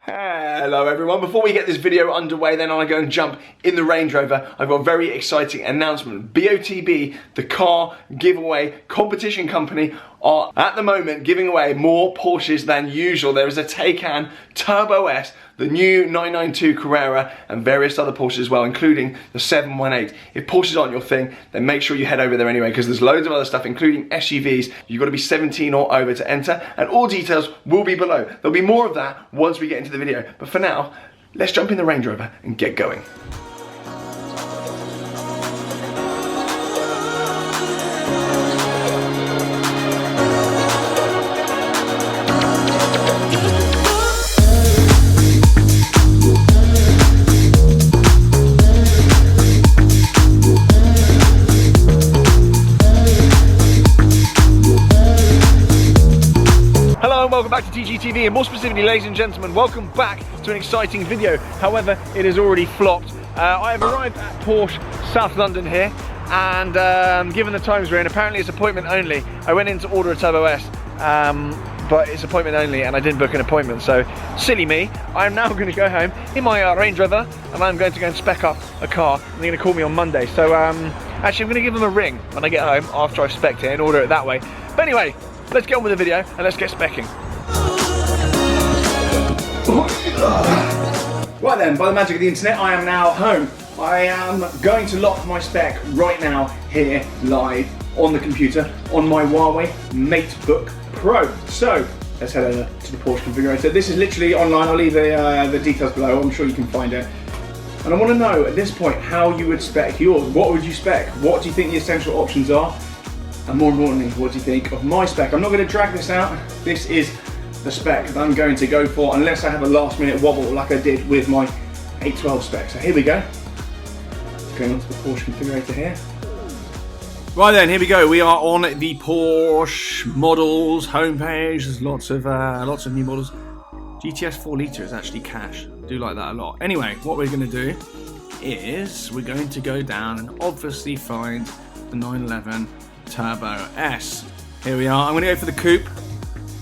Hello everyone, before we get this video underway then I go and jump in the Range Rover, I've got a very exciting announcement. BOTB, the car giveaway competition company, are at the moment giving away more Porsches than usual. There is a Taycan Turbo S, the new 992 Carrera, and various other Porsches as well, including the 718. If Porsches aren't your thing, then make sure you head over there anyway, because there's loads of other stuff, including SUVs. You've got to be 17 or over to enter, and all details will be below. There'll be more of that once we get into the video, but for now, let's jump in the Range Rover and get going. Welcome back to TGTV, and more specifically, ladies and gentlemen, welcome back to an exciting video. However, it has already flopped. I have arrived at Porsche South London here, and given the times we're in, apparently it's appointment only. I went in to order a Turbo S, but it's appointment only, and I didn't book an appointment, so silly me. I'm now going to go home in my Range Rover, and I'm going to go and spec up a car, and they're going to call me on Monday. So actually I'm going to give them a ring when I get home after I've specced it and order it that way. But anyway, let's get on with the video and let's get specking. Right then, by the magic of the internet, I am now home. I am going to lock my spec right now here live on the computer on my Huawei MateBook Pro. So let's head over to the Porsche configurator. This is literally online. I'll leave the details below. I'm sure you can find it. And I want to know at this point how you would spec yours. What would you spec? What do you think the essential options are? And more importantly, what do you think of my spec? I'm not going to drag this out. This is the spec that I'm going to go for, unless I have a last minute wobble like I did with my 812 spec. So here we go. Going on to the Porsche configurator here. Right then, here we go. We are on the Porsche models homepage. There's lots of new models. GTS 4 litre is actually cash. I do like that a lot. Anyway, what we're going to do is we're going to go down and obviously find the 911 Turbo S. Here we are. I'm going to go for the coupe,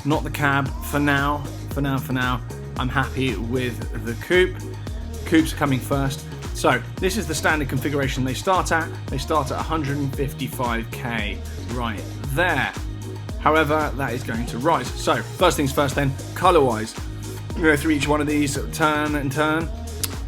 not the cab for now. For now, I'm happy with the coupe. Coupes are coming first. So this is the standard configuration they start at. They start at 155k right there. However, that is going to rise. So first things first then, colour-wise. I'm going to go through each one of these, turn and turn.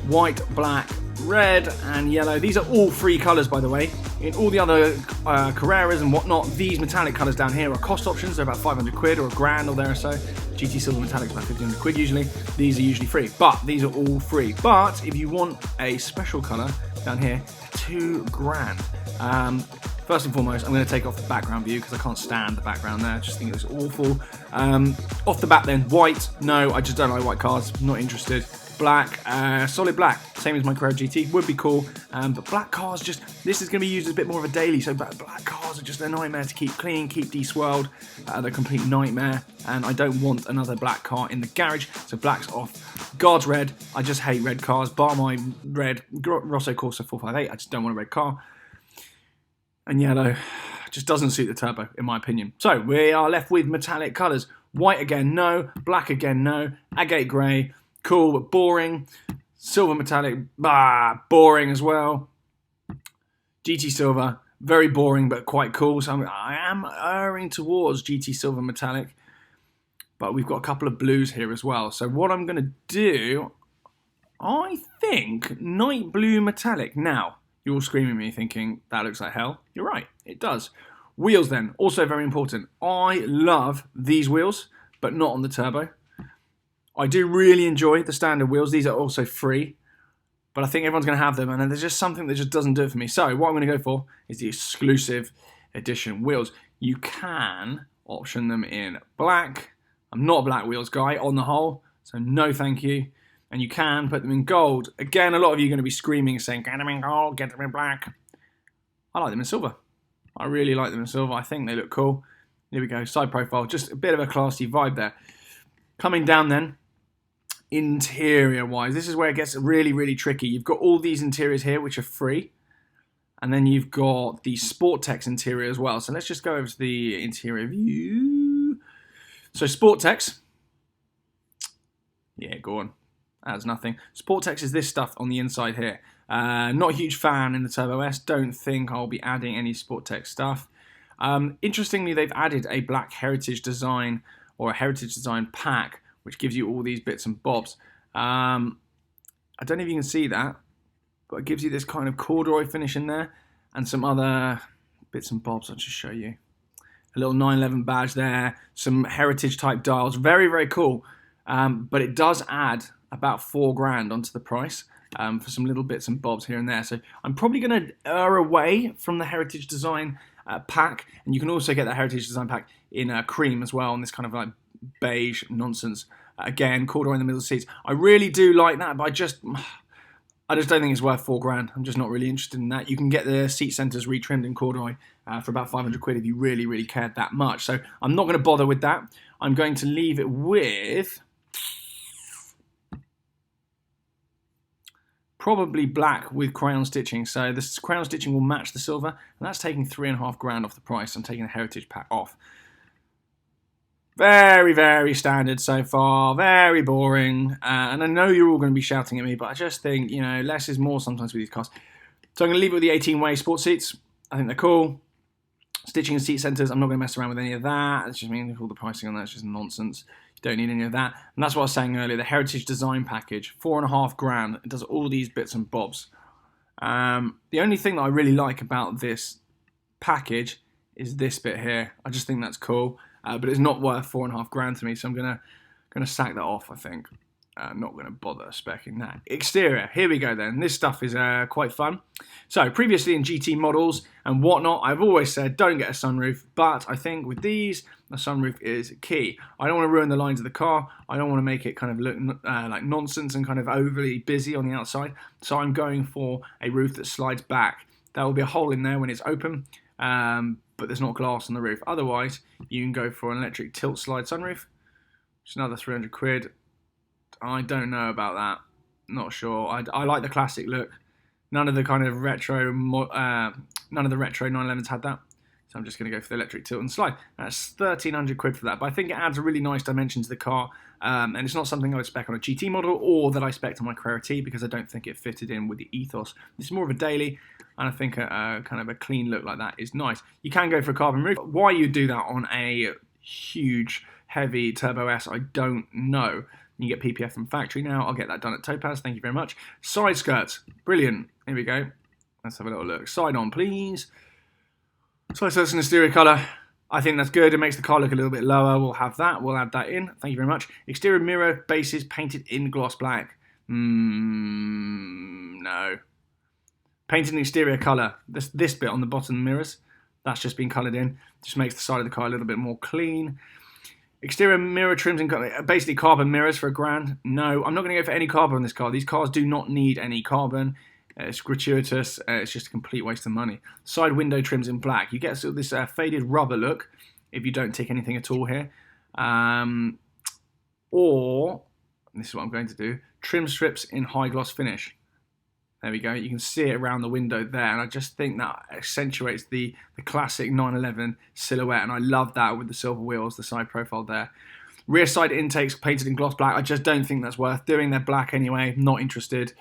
White, black, red and yellow. These are all free colours, by the way. In all the other Carreras and whatnot, these metallic colours down here are cost options. They're about 500 quid or a grand or there or so. GT Silver Metallic is about 1500 quid usually. These are usually free, but these are all free. But if you want a special colour down here, 2 grand. First and foremost, I'm going to take off the background view because I can't stand the background there. I just think it looks awful. Off the bat then, white. No, I just don't like white cars. Not interested. Black, solid black, same as my Carrera GT, would be cool, but black cars this is going to be used as a bit more of a daily, so black cars are just a nightmare to keep clean, keep deswirled, they're a complete nightmare, and I don't want another black car in the garage, so black's off. Guards red, I just hate red cars, bar my red Rosso Corsa 458, I just don't want a red car. And yellow just doesn't suit the turbo, in my opinion. So we are left with metallic colours. White again, no. Black again, no. Agate grey. Cool, but boring. Silver metallic, boring as well. GT Silver, very boring, but quite cool. So I am erring towards GT Silver metallic. But we've got a couple of blues here as well. So what I'm going to do, I think, night blue metallic. Now, you're all screaming at me thinking, that looks like hell. You're right, it does. Wheels then, also very important. I love these wheels, but not on the turbo. I do really enjoy the standard wheels. These are also free, but I think everyone's going to have them, and there's just something that just doesn't do it for me. So what I'm going to go for is the exclusive edition wheels. You can option them in black. I'm not a black wheels guy on the whole, so no thank you. And you can put them in gold. Again, a lot of you are going to be screaming saying, get them in gold, get them in black. I like them in silver. I really like them in silver. I think they look cool. Here we go, side profile. Just a bit of a classy vibe there. Coming down then, interior wise, this is where it gets really, really tricky. You've got all these interiors here, which are free. And then you've got the Sportex interior as well. So let's just go over to the interior view. So Sportex. Yeah, go on. Adds nothing. Sportex is this stuff on the inside here. Not a huge fan in the Turbo S. Don't think I'll be adding any Sportex stuff. Interestingly, they've added a black heritage design or a heritage design pack, which gives you all these bits and bobs. I don't know if you can see that, but it gives you this kind of corduroy finish in there and some other bits and bobs. I'll just show you. A little 911 badge there, some heritage type dials. Very, very cool. But it does add about $4,000 onto the price for some little bits and bobs here and there. So I'm probably going to err away from the heritage design pack, and you can also get the heritage design pack in cream as well, on this kind of like beige nonsense. Again, corduroy in the middle of the seats. I really do like that, but I just don't think it's worth $4,000. I'm just not really interested in that. You can get the seat centers retrimmed in corduroy for about 500 quid if you really, really cared that much. So I'm not going to bother with that. I'm going to leave it with probably black with crayon stitching. So this crayon stitching will match the silver, and that's taking $3,500 off the price. I'm taking the heritage pack off. Very, very standard so far, very boring, and I know you're all going to be shouting at me, but I just think, you know, less is more sometimes with these cars. So I'm going to leave it with the 18-way sports seats. I think they're cool. Stitching and seat centers, I'm not going to mess around with any of that. It's just, I mean, all the pricing on that is just nonsense. You don't need any of that. And that's what I was saying earlier, the heritage design package, $4,500. It does all these bits and bobs. The only thing that I really like about this package is this bit here. I just think that's cool. But it's not worth $4,500 to me, so I'm gonna sack that off, I think. Not gonna bother speccing that. Exterior, here we go then. This stuff is quite fun. So previously in GT models and whatnot, I've always said don't get a sunroof, but I think with these, the sunroof is key. I don't want to ruin the lines of the car. I don't want to make it kind of look like nonsense and kind of overly busy on the outside. So I'm going for a roof that slides back. There will be a hole in there when it's open. But there's not glass on the roof. Otherwise, you can go for an electric tilt slide sunroof, which is another 300 quid. I don't know about that. Not sure. I like the classic look. None of the kind of retro, none of the retro 911s had that. So I'm just going to go for the electric tilt and slide. That's 1,300 quid for that. But I think it adds a really nice dimension to the car. And it's not something I would spec on a GT model or that I spec on my Carrera T, because I don't think it fitted in with the ethos. It's more of a daily, and I think a kind of a clean look like that is nice. You can go for a carbon roof. Why you do that on a huge, heavy Turbo S, I don't know. You get PPF from factory now. I'll get that done at Topaz. Thank you very much. Side skirts. Brilliant. Here we go. Let's have a little look. Side on, please. Side skirts in the exterior colour. I think that's good. It makes the car look a little bit lower. We'll have that. We'll add that in. Thank you very much. Exterior mirror bases painted in gloss black. No. Painted in exterior colour. This bit on the bottom mirrors, that's just been coloured in. Just makes the side of the car a little bit more clean. Exterior mirror trims and basically carbon mirrors for $1,000. No, I'm not going to go for any carbon on this car. These cars do not need any carbon. It's gratuitous. It's just a complete waste of money. Side window trims in black. You get sort of this faded rubber look if you don't tick anything at all here. Or, this is what I'm going to do, trim strips in high gloss finish. There we go. You can see it around the window there, and I just think that accentuates the classic 911 silhouette, and I love that with the silver wheels, the side profile there. Rear side intakes painted in gloss black. I just don't think that's worth doing. They're black anyway. Not interested.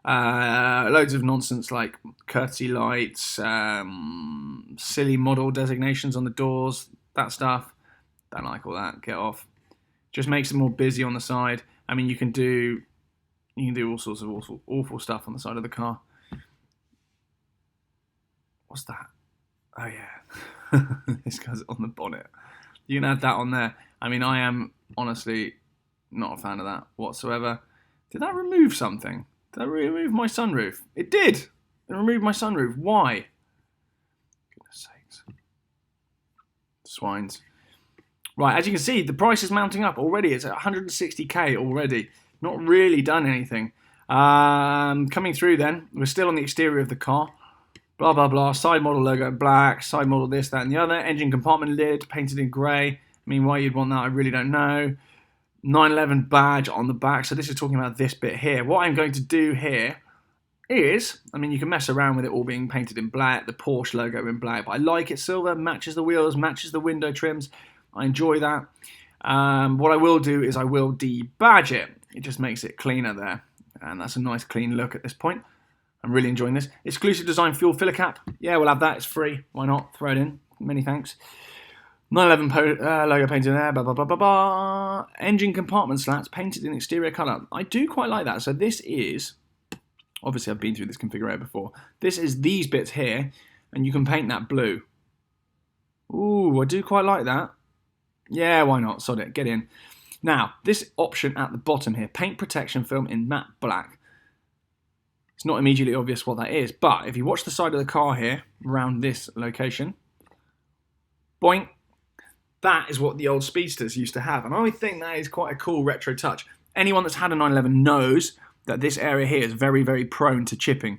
Loads of nonsense like courtesy lights, silly model designations on the doors, that stuff. Don't like all that. Get off. Just makes it more busy on the side. I mean, you can do all sorts of awful stuff on the side of the car. What's that? Oh yeah, this guy's on the bonnet. You can add that on there. I mean, I am honestly not a fan of that whatsoever. Did that remove something? Did that remove my sunroof? It did. It removed my sunroof. Why? Goodness sakes. Swines. Right, as you can see, the price is mounting up already. It's at 160k already. Not really done anything. Coming through then, we're still on the exterior of the car. Blah, blah, blah. Side model logo in black. Side model this, that, and the other. Engine compartment lid painted in grey. I mean, why you'd want that, I really don't know. 911 badge on the back. So this is talking about this bit here. What I'm going to do here is, I mean, you can mess around with it all being painted in black, the Porsche logo in black, but I like it silver, matches the wheels, matches the window trims. I enjoy that. What I will do is I will debadge it. It just makes it cleaner there. And that's a nice clean look at this point. I'm really enjoying this. Exclusive design fuel filler cap. Yeah, we'll have that. It's free. Why not? Throw it in. Many thanks. 911 logo painted there. Blah, blah, blah, blah, blah. Engine compartment slats painted in exterior colour. I do quite like that. So this is... Obviously, I've been through this configurator before. This is these bits here. And you can paint that blue. Ooh, I do quite like that. Yeah, why not? Sod it. Get in. Now, this option at the bottom here, paint protection film in matte black. It's not immediately obvious what that is, but if you watch the side of the car here, around this location, boing, that is what the old Speedsters used to have, and I think that is quite a cool retro touch. Anyone that's had a 911 knows that this area here is very, very prone to chipping.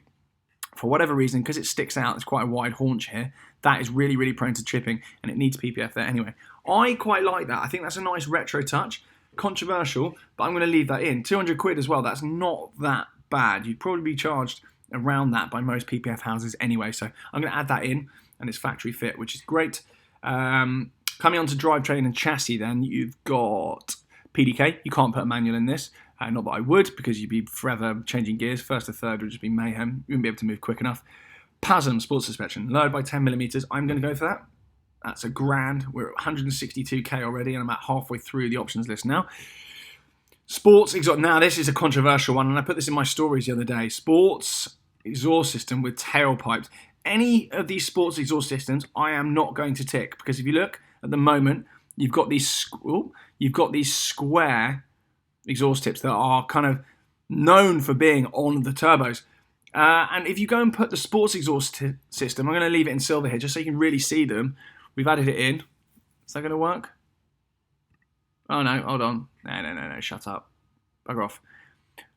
For whatever reason, because it sticks out, it's quite a wide haunch here, that is really, really prone to chipping, and it needs PPF there anyway. I quite like that. I think that's a nice retro touch. Controversial, but I'm going to leave that in. 200 quid as well. That's not that bad. You'd probably be charged around that by most PPF houses anyway, so I'm going to add that in, and it's factory fit, which is great. Coming on to Drivetrain and Chassis then, you've got PDK. You can't put a manual in this. Not that I would, because you'd be forever changing gears. First to third would just be mayhem. You wouldn't be able to move quick enough. PASM sports suspension, lowered by 10mm. I'm going to go for that. That's $1,000. We're at 162k already, and I'm about halfway through the options list now. Sports exhaust. Now, this is a controversial one, and I put this in my stories the other day. Sports exhaust system with tailpipes. Any of these sports exhaust systems, I am not going to tick, because if you look at the moment, you've got these square exhaust tips that are kind of known for being on the turbos. And if you go and put the sports exhaust system, I'm going to leave it in silver here, just so you can really see them. We've added it in. Is that going to work? Oh no, hold on. No, shut up. Bugger off.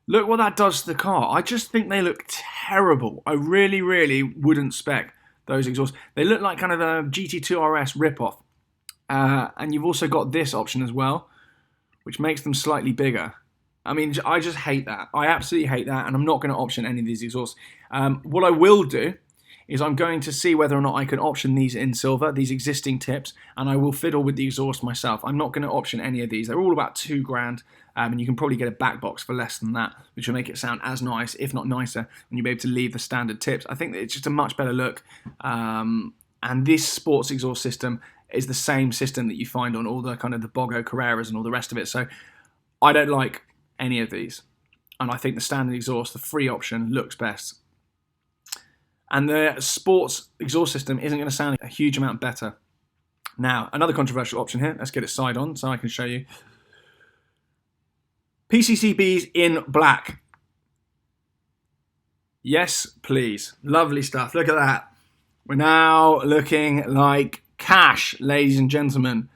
Look what that does to the car. I just think they look terrible. I really, really wouldn't spec those exhausts. They look like kind of a GT2 RS ripoff. And you've also got this option as well, which makes them slightly bigger. I mean, I just hate that. I absolutely hate that, and I'm not going to option any of these exhausts. What I will do is I'm going to see whether or not I can option these in silver, these existing tips, and I will fiddle with the exhaust myself. I'm not going to option any of these. They're all about $2,000, and you can probably get a back box for less than that, which will make it sound as nice, if not nicer, and you'll be able to leave the standard tips. I think that it's just a much better look, and this sports exhaust system is the same system that you find on all the kind of the Bogo Carreras and all the rest of it, so I don't like any of these, and I think the standard exhaust, the free option, looks best. And the sports exhaust system isn't going to sound a huge amount better. Now, another controversial option here. Let's get it side on so I can show you. PCCBs in black. Yes, please. Lovely stuff. Look at that. We're now looking like cash, ladies and gentlemen.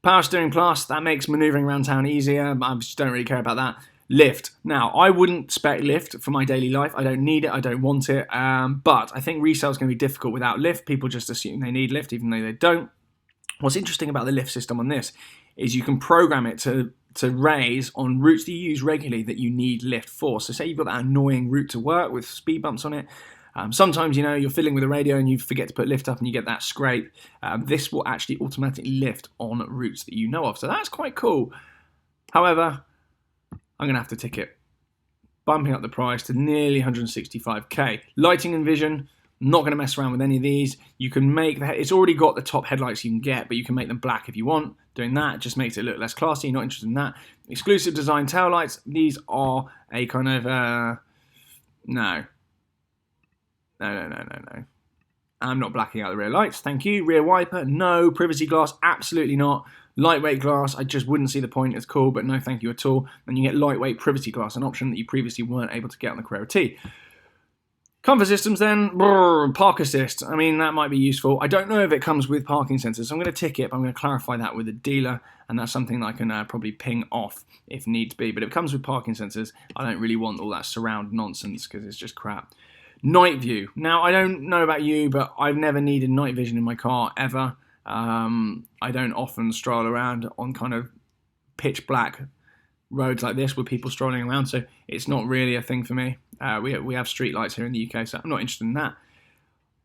Power steering plus, that makes manoeuvring around town easier. I just don't really care about that. Lift. Now, I wouldn't spec lift for my daily life. I don't need it. I don't want it. But I think resale is going to be difficult without lift. People just assume they need lift, even though they don't. What's interesting about the lift system on this is you can program it to raise on routes that you use regularly that you need lift for. So say you've got that annoying route to work with speed bumps on it. Sometimes, you know, you're fiddling with the radio and you forget to put lift up and you get that scrape. This will actually automatically lift on routes that you know of. So that's quite cool. However, I'm going to have to tick it. Bumping up the price to nearly 165k. Lighting and vision, not going to mess around with any of these. You can make it's already got the top headlights you can get, but you can make them black if you want. Doing that just makes it look less classy. Not interested in that. Exclusive design taillights. These are a kind of no. I'm not blacking out the rear lights. Thank you. Rear wiper. No. Privacy glass. Absolutely not. Lightweight glass, I just wouldn't see the point. It's cool, but no thank you at all. And you get lightweight privacy glass, an option that you previously weren't able to get on the Carrera T. Comfort systems then, park assist. I mean, that might be useful. I don't know if it comes with parking sensors, so I'm going to tick it, but I'm going to clarify that with the dealer, and that's something that I can probably ping off if needs be. But if it comes with parking sensors, I don't really want all that surround nonsense because it's just crap. Night view. Now, I don't know about you, but I've never needed night vision in my car, ever. I don't often stroll around on kind of pitch black roads like this with people strolling around, so it's not really a thing for me. We have street lights here in the UK, so I'm not interested in that.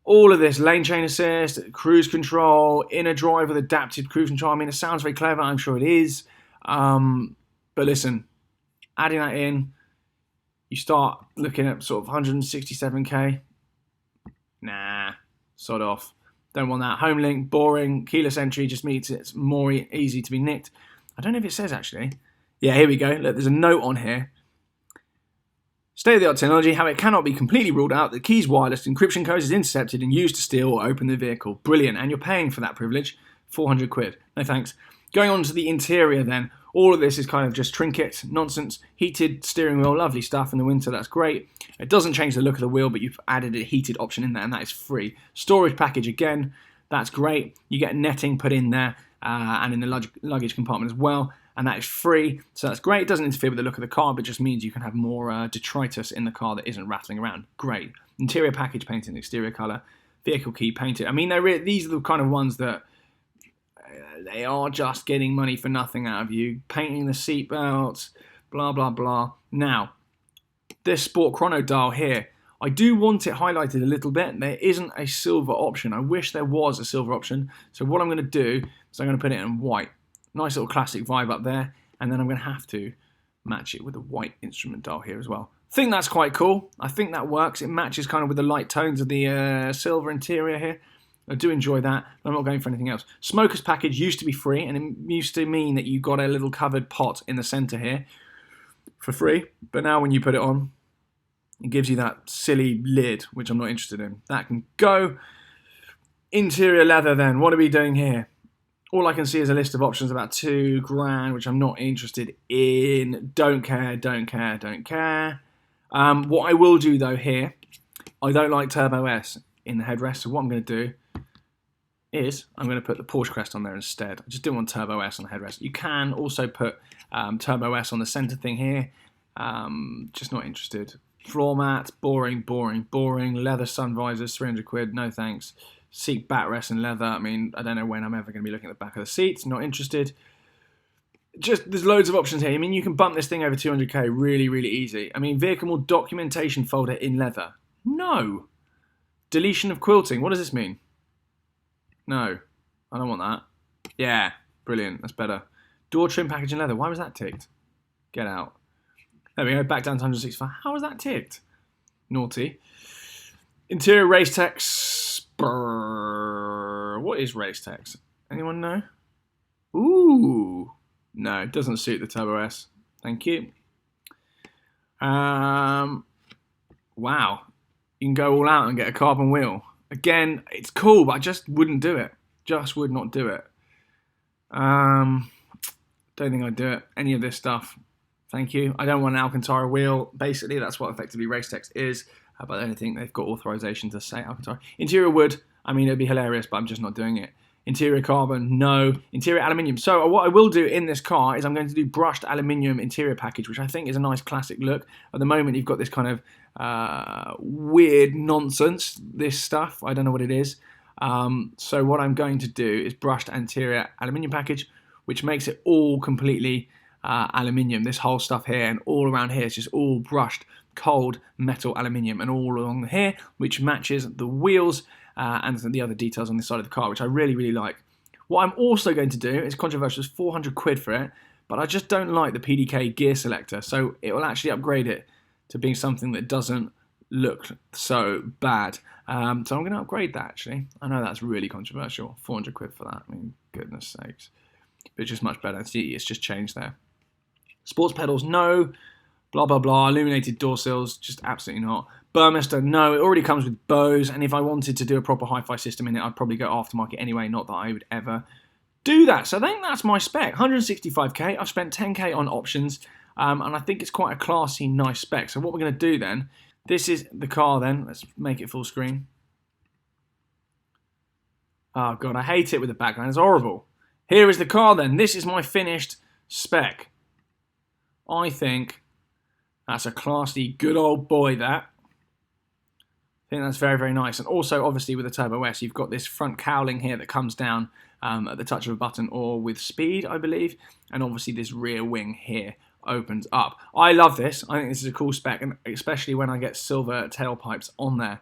All of this, lane chain assist, cruise control, inner drive with adaptive cruise control. I mean, it sounds very clever, I'm sure it is. But listen, Adding that in, you start looking at sort of 167k. Nah, sod off. Don't want that. Home link, boring. Keyless entry just means it's more easy to be nicked. I don't know if it says actually. Yeah, here we go. Look, there's a note on here. State-of-the-art technology, how it cannot be completely ruled out that keys wireless encryption codes is intercepted and used to steal or open the vehicle. Brilliant, and you're paying for that privilege, 400 quid. No thanks. Going on to the interior then, all of this is kind of just trinket nonsense. Heated steering wheel, lovely stuff in the winter, that's great. It doesn't change the look of the wheel, but you've added a heated option in there, and that is free. Storage package again, that's great. You get netting put in there and in the luggage compartment as well, and that is free, so that's great. It doesn't interfere with the look of the car, but just means you can have more detritus in the car that isn't rattling around. Great. Interior package painted, exterior colour, vehicle key painted. I mean, these are the kind of ones that they are just getting money for nothing out of you. Painting the seat belts, blah, blah, blah. Now, this Sport Chrono dial here, I do want it highlighted a little bit. There isn't a silver option. I wish there was a silver option. So what I'm going to do is I'm going to put it in white. Nice little classic vibe up there. And then I'm going to have to match it with a white instrument dial here as well. I think that's quite cool. I think that works. It matches kind of with the light tones of the silver interior here. I do enjoy that, but I'm not going for anything else. Smoker's package used to be free, and it used to mean that you got a little covered pot in the centre here for free. But now when you put it on, it gives you that silly lid, which I'm not interested in. That can go. Interior leather then, what are we doing here? All I can see is a list of options about £2,000, which I'm not interested in. Don't care, don't care, don't care. What I will do though here, I don't like Turbo S in the headrest, so what I'm going to do is I'm going to put the Porsche crest on there instead. I just didn't want Turbo S on the headrest. You can also put Turbo S on the centre thing here. Just not interested. Floor mat, boring, boring, boring. Leather sun visors, 300 quid, no thanks. Seat backrest in leather. I mean, I don't know when I'm ever going to be looking at the back of the seats. Not interested. Just, there's loads of options here. I mean, you can bump this thing over 200k really, really easy. I mean, vehicle documentation folder in leather. No. Deletion of quilting. What does this mean? No. I don't want that. Yeah. Brilliant. That's better. Door trim package in leather. Why was that ticked? Get out. There we go. Back down to 165. How was that ticked? Naughty. Interior race text. What is race text? Anyone know? Ooh. No, it doesn't suit the Turbo S. Thank you. Wow. You can go all out and get a carbon wheel. Again, it's cool, but I just wouldn't do it. Just would not do it. Don't think I'd do it. Any of this stuff. Thank you. I don't want an Alcantara wheel. Basically, that's what effectively race text is. But I don't think they've got authorization to say Alcantara. Interior wood. I mean, it'd be hilarious, but I'm just not doing it. Interior carbon, no. Interior aluminium. So what I will do in this car is I'm going to do brushed aluminium interior package, which I think is a nice classic look. At the moment, you've got this kind of weird nonsense, this stuff. I don't know what it is. So what I'm going to do is brushed interior aluminium package, which makes it all completely aluminium. This whole stuff here and all around here is just all brushed cold metal aluminium, and all along here, which matches the wheels and the other details on the side of the car, which I really, really like. What I'm also going to do is controversial, is 400 quid for it, but I just don't like the PDK gear selector, so it will actually upgrade it to being something that doesn't look so bad. So I'm going to upgrade that, actually. I know that's really controversial, 400 quid for that, I mean, goodness sakes. But it's just much better. See, it's just changed there. Sports pedals, no. Blah, blah, blah. Illuminated door sills, just absolutely not. Burmester, no. It already comes with Bose, and if I wanted to do a proper hi-fi system in it, I'd probably go aftermarket anyway, not that I would ever do that. So I think that's my spec. 165k. I've spent 10k on options, and I think it's quite a classy, nice spec. So what we're going to do then, this is the car then. Let's make it full screen. Oh, God, I hate it with the background. It's horrible. Here is the car then. This is my finished spec. I think that's a classy, good old boy, that. I think that's very, very nice. And also, obviously, with the Turbo S, you've got this front cowling here that comes down at the touch of a button or with speed, I believe. And obviously, this rear wing here opens up. I love this. I think this is a cool spec, and especially when I get silver tailpipes on there.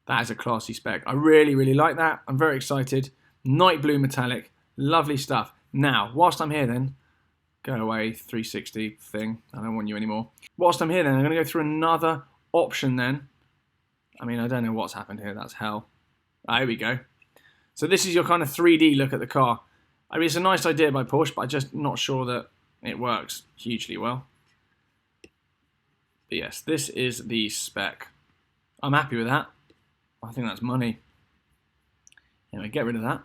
That is a classy spec. I really, really like that. I'm very excited. Night blue metallic. Lovely stuff. Now, whilst I'm here then, Go away, 360 thing. I don't want you anymore. Whilst I'm here then, I'm going to go through another option then. I mean, I don't know what's happened here. That's hell. Here we go. So this is your kind of 3D look at the car. I mean, it's a nice idea by Porsche, but I'm just not sure that it works hugely well. But yes, this is the spec. I'm happy with that. I think that's money. Anyway, get rid of that.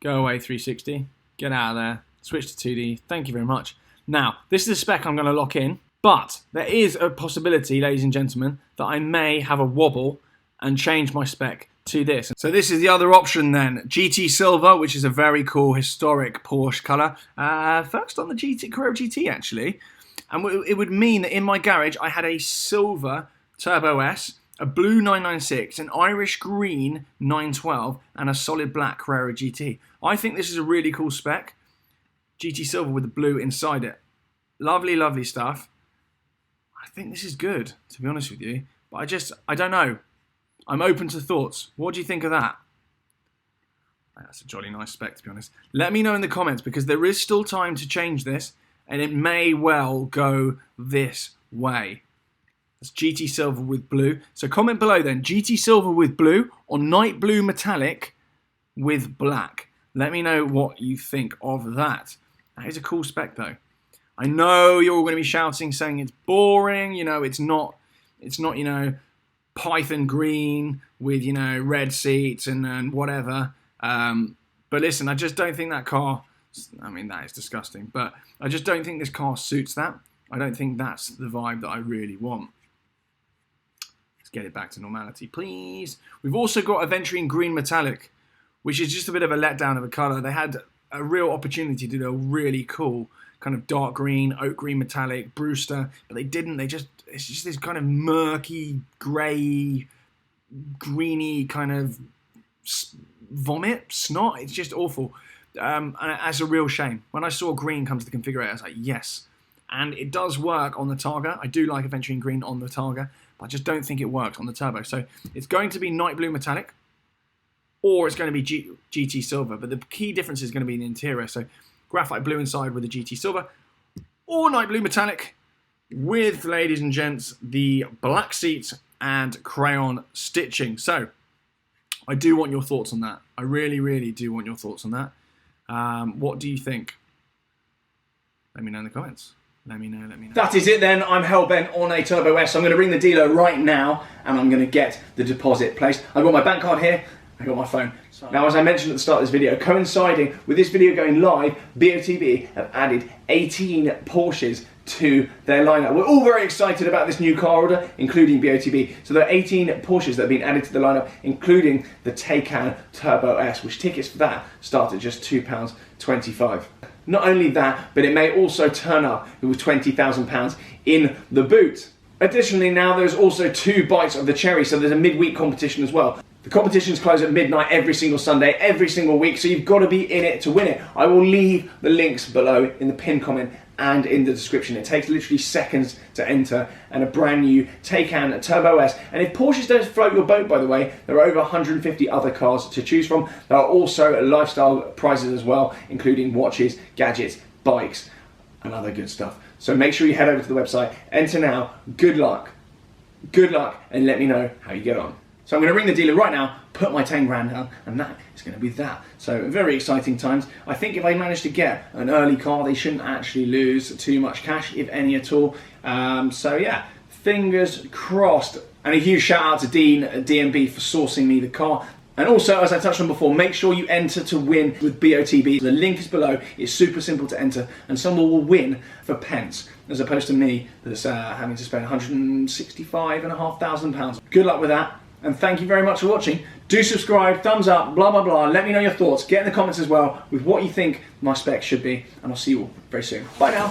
Go away 360. Get out of there. Switch to 2D. Thank you very much. Now, this is the spec I'm going to lock in, but there is a possibility, ladies and gentlemen, that I may have a wobble and change my spec to this. So this is the other option then. GT Silver, which is a very cool historic Porsche colour. First on the Carrera GT actually. And it would mean that in my garage I had a silver Turbo S, a blue 996, an Irish green 912, and a solid black Carrera GT. I think this is a really cool spec. GT Silver with the blue inside it. Lovely, lovely stuff. I think this is good, to be honest with you. But I don't know. I'm open to thoughts. What do you think of that? That's a jolly nice spec, to be honest. Let me know in the comments, because there is still time to change this, and it may well go this way. It's GT Silver with blue. So comment below then, GT Silver with blue or night blue metallic with black. Let me know what you think of that. That is a cool spec though. I know you're all going to be shouting, saying it's boring, you know, it's not, you know, Python green with, you know, red seats and whatever. But listen, I just don't think that car, I mean, that is disgusting, but I just don't think this car suits that. I don't think that's the vibe that I really want. Let's get it back to normality, please. We've also got a Aventurine green metallic, which is just a bit of a letdown of a colour. They had a real opportunity to do a really cool kind of dark green, oak green metallic, Brewster, but they didn't. It's just this kind of murky, grey, greeny kind of vomit, snot. It's just awful. And that's a real shame. When I saw green come to the configurator, I was like, yes. And it does work on the Targa. I do like Aventurine green on the Targa, but I just don't think it works on the Turbo. So it's going to be night blue metallic, or it's going to be GT Silver. But the key difference is going to be in the interior. So graphite blue inside with the GT Silver, or night blue metallic with, ladies and gents, the black seats and crayon stitching. So I do want your thoughts on that. I really, really do want your thoughts on that. What do you think? Let me know in the comments. Let me know. That is it then. I'm hell-bent on a Turbo S. I'm going to ring the dealer right now and I'm going to get the deposit placed. I've got my bank card here. I've got my phone. Now, as I mentioned at the start of this video, coinciding with this video going live, BOTB have added 18 Porsches to their lineup. We're all very excited about this new car order, including BOTB. So there are 18 Porsches that have been added to the lineup, including the Taycan Turbo S, which tickets for that start at just £2.25. Not only that, but it may also turn up with £20,000 in the boot. Additionally, now there's also 2 bites of the cherry, so there's a midweek competition as well. The competitions close at midnight every single Sunday, every single week, so you've got to be in it to win it. I will leave the links below in the pinned comment and in the description. It takes literally seconds to enter, and a brand new Taycan Turbo S. And if Porsches don't float your boat, by the way, there are over 150 other cars to choose from. There are also lifestyle prizes as well, including watches, gadgets, bikes, and other good stuff. So make sure you head over to the website, enter now. Good luck, and let me know how you get on. So I'm going to ring the dealer right now, put my 10 grand down, and that is going to be that. So very exciting times. I think if I manage to get an early car, they shouldn't actually lose too much cash, if any at all. So yeah, fingers crossed. And a huge shout out to Dean at DMB for sourcing me the car. And also, as I touched on before, make sure you enter to win with BOTB. The link is below. It's super simple to enter, and someone will win for pence, as opposed to me that's having to spend £165,500. Good luck with that. And thank you very much for watching. Do subscribe, thumbs up, blah, blah, blah. Let me know your thoughts. Get in the comments as well with what you think my specs should be. And I'll see you all very soon. Bye now.